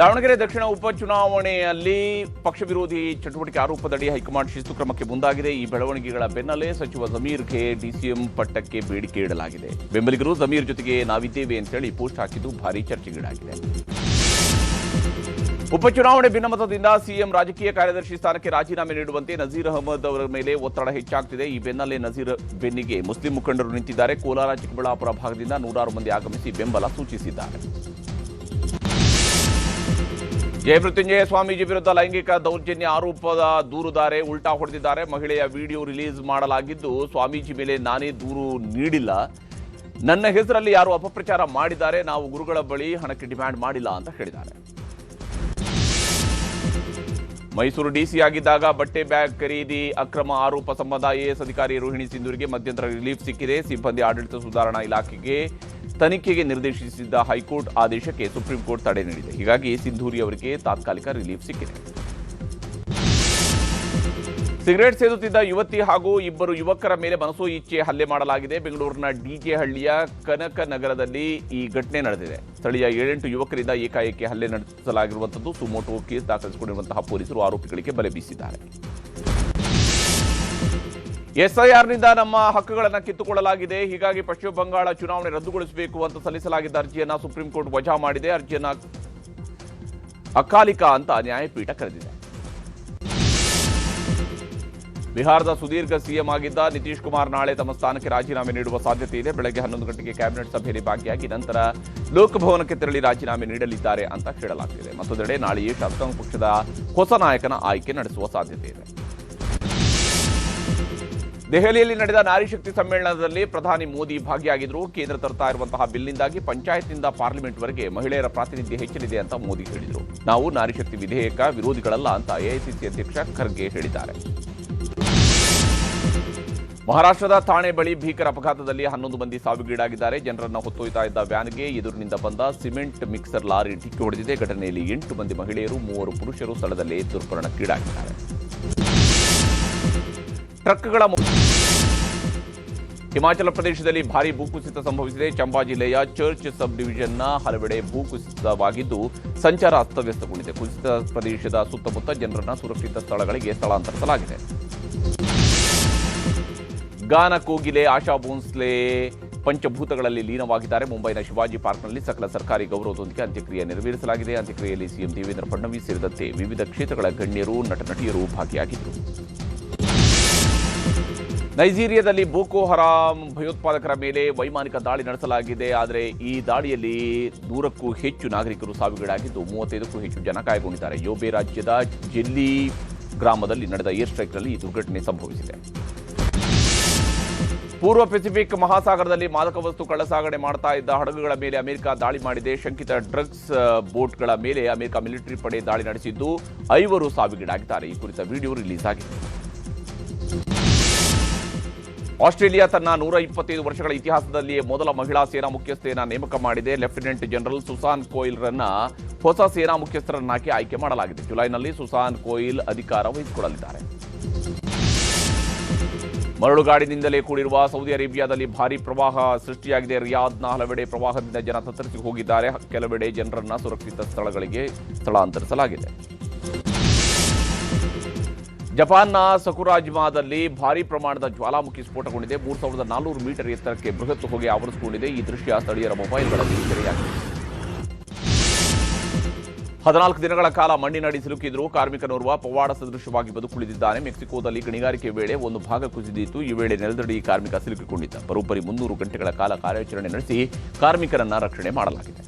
ದಾವಣಗೆರೆ ದಕ್ಷಿಣ ಉಪಚುನಾವಣೆಯಲ್ಲಿ ಪಕ್ಷ ವಿರೋಧಿ ಚಟುವಟಿಕೆ ಆರೋಪದಡಿ ಹೈಕಮಾಂಡ್ ಶಿಸ್ತು ಕ್ರಮಕ್ಕೆ ಮುಂದಾಗಿದೆ. ಈ ಬೆಳವಣಿಗೆಗಳ ಬೆನ್ನಲ್ಲೇ ಸಚಿವ ಜಮೀರ್ಗೆ ಡಿಸಿಎಂ ಪಟ್ಟಕ್ಕೆ ಬೇಡಿಕೆ ಇಡಲಾಗಿದೆ. ಬೆಂಬಲಿಗರು ಜಮೀರ್ ಜೊತೆಗೆ ನಾವಿದ್ದೇವೆ ಅಂತೇಳಿ ಪೋಸ್ಟ್ ಹಾಕಿದ್ದು ಭಾರೀ ಚರ್ಚೆಗೀಡಾಗಿದೆ. ಉಪಚುನಾವಣೆ ಭಿನ್ನಮತದಿಂದ ಸಿಎಂ ರಾಜಕೀಯ ಕಾರ್ಯದರ್ಶಿ ಸ್ಥಾನಕ್ಕೆ ರಾಜೀನಾಮೆ ನೀಡುವಂತೆ ನಜೀರ್ ಅಹಮದ್ ಅವರ ಮೇಲೆ ಒತ್ತಡ ಹೆಚ್ಚಾಗ್ತಿದೆ. ಈ ಬೆನ್ನಲ್ಲೇ ನಜೀರ್ ಬೆನ್ನಿಗೆ ಮುಸ್ಲಿಂ ಮುಖಂಡರು ನಿಂತಿದ್ದಾರೆ. ಕೋಲಾರ, ಚಿಕ್ಕಬಳ್ಳಾಪುರ ಭಾಗದಿಂದ ನೂರಾರು ಮಂದಿ ಆಗಮಿಸಿ ಬೆಂಬಲ ಸೂಚಿಸಿದ್ದಾರೆ. ಜಯಮೃತ್ಯುಂಜಯ ಸ್ವಾಮೀಜಿ ವಿರುದ್ಧ ಲೈಂಗಿಕ ದೌರ್ಜನ್ಯ ಆರೋಪದ ದೂರುದಾರೆ ಉಲ್ಟಾ ಹೊಡೆದಿದ್ದಾರೆ. ಮಹಿಳೆಯ ವಿಡಿಯೋ ರಿಲೀಸ್ ಮಾಡಲಾಗಿದ್ದು, ಸ್ವಾಮೀಜಿ ಮೇಲೆ ನಾನೇ ದೂರು ನೀಡಿಲ್ಲ, ನನ್ನ ಹೆಸರಲ್ಲಿ ಯಾರು ಅಪಪ್ರಚಾರ ಮಾಡಿದ್ದಾರೆ, ನಾವು ಗುರುಗಳ ಬಳಿ ಹಣಕ್ಕೆ ಡಿಮ್ಯಾಂಡ್ ಮಾಡಿಲ್ಲ ಅಂತ ಹೇಳಿದ್ದಾರೆ. ಮೈಸೂರು ಡಿಸಿ ಆಗಿದ್ದಾಗ ಬಟ್ಟೆ ಬ್ಯಾಗ್ ಖರೀದಿ ಅಕ್ರಮ ಆರೋಪ ಸಂಬಂಧ ಐಎಎಸ್ ಅಧಿಕಾರಿ ರೋಹಿಣಿ ಸಿಂಧೂರಿಗೆ ಮಧ್ಯಂತರ ರಿಲೀಫ್ ಸಿಕ್ಕಿದೆ. ಸಿಬ್ಬಂದಿ ಆಡಳಿತ ಸುಧಾರಣಾ ಇಲಾಖೆಗೆ ತನಿಖೆಗೆ ನಿರ್ದೇಶಿಸಿದ್ದ ಹೈಕೋರ್ಟ್ ಆದೇಶಕ್ಕೆ ಸುಪ್ರೀಂ ಕೋರ್ಟ್ ತಡೆ ನೀಡಿದೆ. ಹೀಗಾಗಿ ಸಿಂಧೂರಿ ಅವರಿಗೆ ತಾತ್ಕಾಲಿಕ ರಿಲೀಫ್ ಸಿಕ್ಕಿದೆ. ಸಿಗರೇಟ್ ಸೇದುತ್ತಿದ್ದ ಯುವತಿ ಹಾಗೂ ಇಬ್ಬರು ಯುವಕರ ಮೇಲೆ ಮನಸೋ ಇಚ್ಛೆ ಹಲ್ಲೆ ಮಾಡಲಾಗಿದೆ. ಬೆಂಗಳೂರಿನ ಡಿಜೆ ಹಳ್ಳಿಯ ಕನಕ ನಗರದಲ್ಲಿ ಈ ಘಟನೆ ನಡೆದಿದೆ. ಸ್ಥಳೀಯ 7-8 ಯುವಕರಿಂದ ಏಕಾಏಕಿ ಹಲ್ಲೆ ನಡೆಸಲಾಗಿರುವಂಥದ್ದು. ಸುಮೋಟೋ ಕೇಸ್ ದಾಖಲಿಸಿಕೊಂಡಿರುವಂತಹ ಪೊಲೀಸರು ಆರೋಪಿಗಳಿಗೆ ಬಲೆ ಬೀಸಿದ್ದಾರೆ. ಎಸ್ಐಆರ್ನಿಂದ ನಮ್ಮ ಹಕ್ಕುಗಳನ್ನು ಕಿತ್ತುಕೊಳ್ಳಲಾಗಿದೆ, ಹೀಗಾಗಿ ಪಶ್ಚಿಮ ಬಂಗಾಳ ಚುನಾವಣೆ ರದ್ದುಗೊಳಿಸಬೇಕು ಅಂತ ಸಲ್ಲಿಸಲಾಗಿದ್ದ ಅರ್ಜಿಯನ್ನು ಸುಪ್ರೀಂ ಕೋರ್ಟ್ ವಜಾ ಮಾಡಿದೆ. ಅರ್ಜಿಯನ್ನು ಅಕಾಲಿಕ ಅಂತ ನ್ಯಾಯಪೀಠ ಕರೆದಿದೆ. ಬಿಹಾರದ ಸುದೀರ್ಘ ಸಿಎಂ ಆಗಿದ್ದ ನಿತೀಶ್ ಕುಮಾರ್ ನಾಳೆ ತಮ್ಮ ಸ್ಥಾನಕ್ಕೆ ರಾಜೀನಾಮೆ ನೀಡುವ ಸಾಧ್ಯತೆ ಇದೆ. ಬೆಳಗ್ಗೆ 11 ಗಂಟೆಗೆ ಕ್ಯಾಬಿನೆಟ್ ಸಭೆಯಲ್ಲಿ ಭಾಗಿಯಾಗಿ ನಂತರ ಲೋಕಭವನಕ್ಕೆ ತೆರಳಿ ರಾಜೀನಾಮೆ ನೀಡಲಿದ್ದಾರೆ ಅಂತ ಹೇಳಲಾಗ್ತಿದೆ. ಮತ್ತೊಂದೆಡೆ ನಾಳೆಯೇ ಶಾಸಕಾಂಗ ಪಕ್ಷದ ಹೊಸ ನಾಯಕನ ಆಯ್ಕೆ ನಡೆಸುವ ಸಾಧ್ಯತೆ ಇದೆ. ದೆಹಲಿಯಲ್ಲಿ ನಡೆದ ನಾರಿ ಶಕ್ತಿ ಸಮ್ಮೇಳನದಲ್ಲಿ ಪ್ರಧಾನಿ ಮೋದಿ ಭಾಗಿಯಾಗಿದ್ದರು. ಕೇಂದ್ರ ತರ್ತಾ ಇರುವಂತಹ ಬಿಲ್ನಿಂದಾಗಿ ಪಂಚಾಯತ್ನಿಂದ ಪಾರ್ಲಿಮೆಂಟ್ವರೆಗೆ ಮಹಿಳೆಯರ ಪ್ರಾತಿನಿಧ್ಯ ಹೆಚ್ಚಲಿದೆ ಅಂತ ಮೋದಿ ಹೇಳಿದರು. ನಾವು ನಾರಿ ಶಕ್ತಿ ವಿಧೇಯಕ ವಿರೋಧಿಗಳಲ್ಲ ಅಂತ ಎಐಸಿಸಿ ಅಧ್ಯಕ್ಷ ಖರ್ಗೆ ಹೇಳಿದ್ದಾರೆ. ಮಹಾರಾಷ್ಟ್ರದ ಥಾಣೆ ಬಳಿ ಭೀಕರ ಅಪಘಾತದಲ್ಲಿ 11 ಮಂದಿ ಸಾವಿಗೀಡಾಗಿದ್ದಾರೆ. ಜನರನ್ನು ಹೊತ್ತೊಯ್ತಾ ಇದ್ದ ವ್ಯಾನ್ಗೆ ಎದುರಿನಿಂದ ಬಂದ ಸಿಮೆಂಟ್ ಮಿಕ್ಸರ್ ಲಾರಿ ಡಿಕ್ಕಿ ಹೊಡೆದಿದೆ. ಘಟನೆಯಲ್ಲಿ 8 ಮಂದಿ ಮಹಿಳೆಯರು, 3 ಪುರುಷರು ಸ್ಥಳದಲ್ಲೇ ದುರ್ಮರಣಕ್ಕೀಡಾಗಿದ್ದಾರೆ. ಟ್ರಕ್ಗಳ ಹಿಮಾಚಲ ಪ್ರದೇಶದಲ್ಲಿ ಭಾರೀ ಭೂಕುಸಿತ ಸಂಭವಿಸಿದೆ. ಚಂಬಾ ಜಿಲ್ಲೆಯ ಚರ್ಚ್ ಸಬ್ ಡಿವಿಷನ್ನ ಹಲವೆಡೆ ಭೂಕುಸಿತವಾಗಿದ್ದು ಸಂಚಾರ ಅಸ್ತವ್ಯಸ್ತಗೊಂಡಿದೆ. ಕುಸಿತ ಪ್ರದೇಶದ ಸುತ್ತಮುತ್ತ ಜನರನ್ನು ಸುರಕ್ಷಿತ ಸ್ಥಳಗಳಿಗೆ ಸ್ಥಳಾಂತರಿಸಲಾಗಿದೆ. ಗಾನ ಕೋಗಿಲೆ ಆಶಾ ಭೋನ್ಸ್ಲೆ ಪಂಚಭೂತಗಳಲ್ಲಿ ಲೀನವಾಗಿದ್ದಾರೆ. ಮುಂಬೈನ ಶಿವಾಜಿ ಪಾರ್ಕ್ನಲ್ಲಿ ಸಕಲ ಸರ್ಕಾರಿ ಗೌರವದೊಂದಿಗೆ ಅಂತ್ಯಕ್ರಿಯೆ ನೆರವೇರಿಸಲಾಗಿದೆ. ಅಂತ್ಯಕ್ರಿಯೆಯಲ್ಲಿ ಸಿಎಂ ದೇವೇಂದ್ರ ಫಡ್ನವೀಸ್ ಸೇರಿದಂತೆ ವಿವಿಧ ಕ್ಷೇತ್ರಗಳ ಗಣ್ಯರು, ನಟನಟಿಯರು ಭಾಗಿಯಾಗಿದ್ದರು. ನೈಜೀರಿಯಾದಲ್ಲಿ ಬೋಕೋ ಹರಾಮ್ ಭಯೋತ್ಪಾದಕರ ಮೇಲೆ ವೈಮಾನಿಕ ದಾಳಿ ನಡೆಸಲಾಗಿದೆ. ಆದರೆ ಈ ದಾಳಿಯಲ್ಲಿ 100ಕ್ಕೂ ಹೆಚ್ಚು ನಾಗರಿಕರು ಸಾವಿಗೀಡಾಗಿದ್ದು 35ಕ್ಕೂ ಹೆಚ್ಚು ಜನ ಗಾಯಗೊಂಡಿದ್ದಾರೆ. ಯೋಬೆ ರಾಜ್ಯದ ಜೆಲ್ಲಿ ಗ್ರಾಮದಲ್ಲಿ ನಡೆದ ಏರ್ ಸ್ಟ್ರೈಕ್ನಲ್ಲಿ ಈ ದುರ್ಘಟನೆ ಸಂಭವಿಸಿದೆ. ಪೂರ್ವ ಪೆಸಿಫಿಕ್ ಮಹಾಸಾಗರದಲ್ಲಿ ಮಾದಕ ವಸ್ತು ಕಳ್ಳಸಾಗಣೆ ಮಾಡ್ತಾ ಇದ್ದ ಹಡಗುಗಳ ಮೇಲೆ ಅಮೆರಿಕ ದಾಳಿ ಮಾಡಿದೆ. ಶಂಕಿತ ಡ್ರಗ್ಸ್ ಬೋಟ್ಗಳ ಮೇಲೆ ಅಮೆರಿಕ ಮಿಲಿಟರಿ ಪಡೆ ದಾಳಿ ನಡೆಸಿದ್ದು 5 ಸಾವಿಗೀಡಾಗಿದ್ದಾರೆ. ಈ ಕುರಿತ ವಿಡಿಯೋ ರಿಲೀಸ್ ಆಗಿದೆ. ಆಸ್ಟ್ರೇಲಿಯಾ ತನ್ನ 125 ವರ್ಷಗಳ ಇತಿಹಾಸದಲ್ಲಿಯೇ ಮೊದಲ ಮಹಿಳಾ ಸೇನಾ ಮುಖ್ಯಸ್ಥೆಯನ್ನು ನೇಮಕ ಮಾಡಿದೆ. ಲೆಫ್ಟಿನೆಂಟ್ ಜನರಲ್ ಸುಸಾನ್ ಕೋಯಿಲ್ರನ್ನ ಹೊಸ ಸೇನಾ ಮುಖ್ಯಸ್ಥರನ್ನಾಗಿ ಆಯ್ಕೆ ಮಾಡಲಾಗಿದೆ. ಜುಲೈನಲ್ಲಿ ಸುಸಾನ್ ಕೋಯಿಲ್ ಅಧಿಕಾರ ವಹಿಸಿಕೊಳ್ಳಲಿದ್ದಾರೆ. ಮರಳುಗಾಡಿನಿಂದಲೇ ಕೂಡಿರುವ ಸೌದಿ ಅರೇಬಿಯಾದಲ್ಲಿ ಭಾರೀ ಪ್ರವಾಹ ಸೃಷ್ಟಿಯಾಗಿದೆ. ರಿಯಾದ್ನ ಹಲವೆಡೆ ಪ್ರವಾಹದಿಂದ ಜನ ತತ್ತರಿಸಿ ಹೋಗಿದ್ದಾರೆ. ಕೆಲವೆಡೆ ಜನರನ್ನು ಸುರಕ್ಷಿತ ಸ್ಥಳಗಳಿಗೆ ಸ್ಥಳಾಂತರಿಸಲಾಗಿದೆ. ಜಪಾನ್ನ ಸಕುರಾಜಿಮಾದಲ್ಲಿ ಭಾರೀ ಪ್ರಮಾಣದ ಜ್ವಾಲಾಮುಖಿ ಸ್ಫೋಟಗೊಂಡಿದೆ. 3400 ಮೀಟರ್ ಎತ್ತರಕ್ಕೆ ಬೃಹತ್ ಹೊಗೆ ಆವರಿಸಿಕೊಂಡಿದೆ. ಈ ದೃಶ್ಯ ಸ್ಥಳೀಯರ ಮೊಬೈಲ್ಗಳಲ್ಲಿ ಸೆರೆಯಾಗಿದೆ. 14 ದಿನಗಳ ಕಾಲ ಮಣ್ಣಿನಡಿ ಸಿಲುಕಿದ್ರು ಕಾರ್ಮಿಕನೋರ್ವ ಪವಾಡ ಸದೃಶವಾಗಿ ಬದುಕುಳಿದಿದ್ದಾನೆ. ಮೆಕ್ಸಿಕೋದಲ್ಲಿ ಗಣಿಗಾರಿಕೆ ವೇಳೆ ಒಂದು ಭಾಗ ಕುಸಿದಿತ್ತು. ಈ ವೇಳೆ ನೆಲದಡಿ ಕಾರ್ಮಿಕ ಸಿಲುಕಿಕೊಂಡಿದ್ದ. ಬರೋಬ್ಬರಿ 300 ಗಂಟೆಗಳ ಕಾಲ ಕಾರ್ಯಾಚರಣೆ ನಡೆಸಿ ಕಾರ್ಮಿಕರನ್ನ ರಕ್ಷಣೆ ಮಾಡಲಾಗಿದೆ.